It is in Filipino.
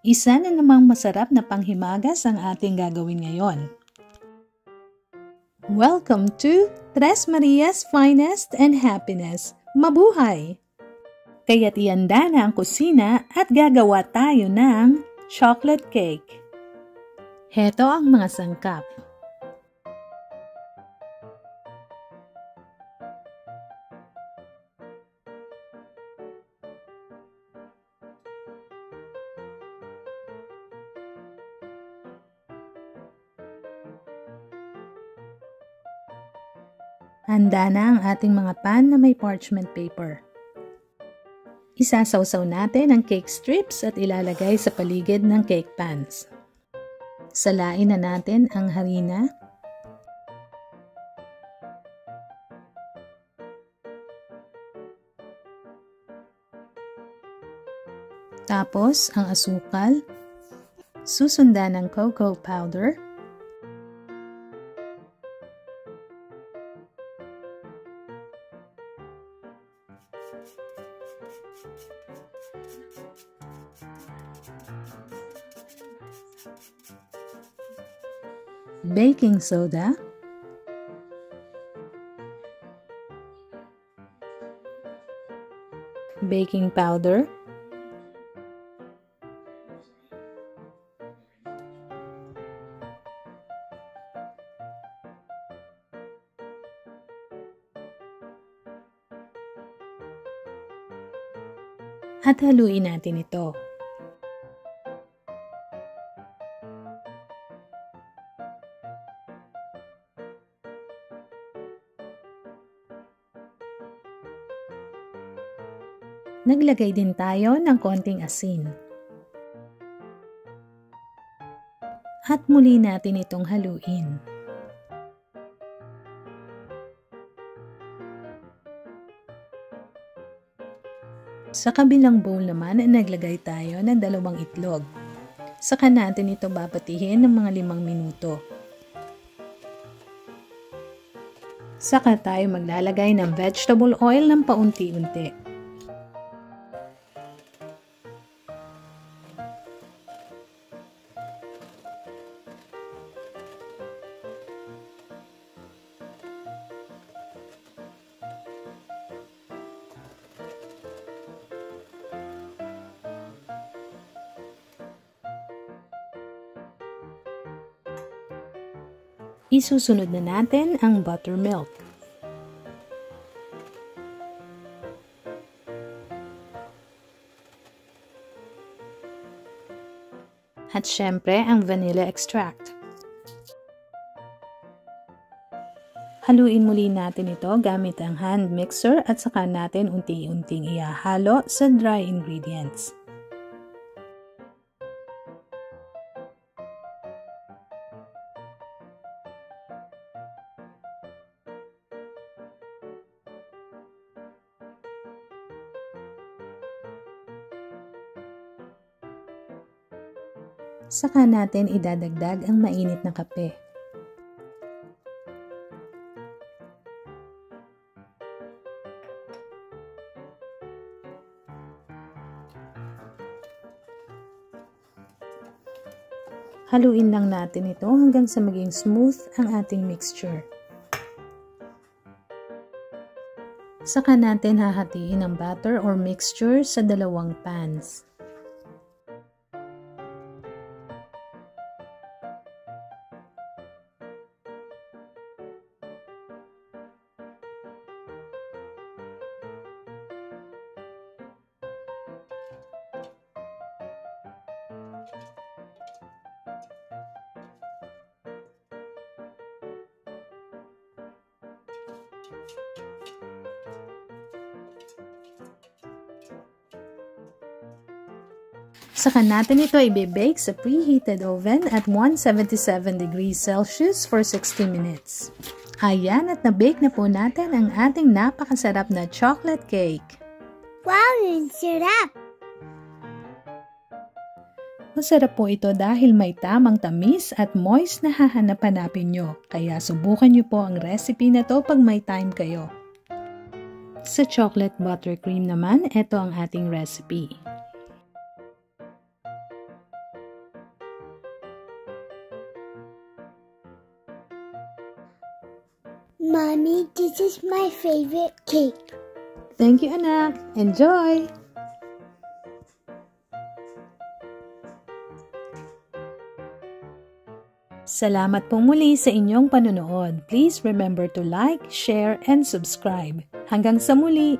Isa na namang masarap na panghimagas ang ating gagawin ngayon. Welcome to Tres Marias Finest and Happiness. Mabuhay! Kaya't ihanda na ang kusina at gagawa tayo ng chocolate cake. Heto ang mga sangkap. Handa na ang ating mga pan na may parchment paper. Isasawsaw natin ang cake strips at ilalagay sa paligid ng cake pans. Salain na natin ang harina. Tapos ang asukal. Susundan ng cocoa powder. Baking soda, baking powder, at haluin natin ito. Naglagay din tayo ng konting asin. At muli natin itong haluin. Sa kabilang bowl naman ay naglagay tayo ng 2 itlog. Saka natin ito babatihin ng mga 5 minuto. Saka tayo maglalagay ng vegetable oil ng paunti-unti. Isusunod na natin ang buttermilk. At syempre ang vanilla extract. Haluin muli natin ito gamit ang hand mixer at saka natin unti-unting ihahalo sa dry ingredients. Saka natin idadagdag ang mainit na kape. Haluin lang natin ito hanggang sa maging smooth ang ating mixture. Saka natin hahatiin ang batter or mixture sa 2 pans. Saka natin ito i-bake sa preheated oven at 177 degrees Celsius for 60 minutes. Ayan, at na-bake na po natin ang ating napakasarap na chocolate cake. Wow, yung sarap! Masarap po ito dahil may tamang tamis at moist na hahanap-hanapin nyo. Kaya subukan nyo po ang recipe na to pag may time kayo. Sa chocolate buttercream naman, ito ang ating recipe. Mommy, this is my favorite cake. Thank you, anak. Enjoy! Salamat pong muli sa inyong panonood. Please remember to like, share, and subscribe. Hanggang sa muli!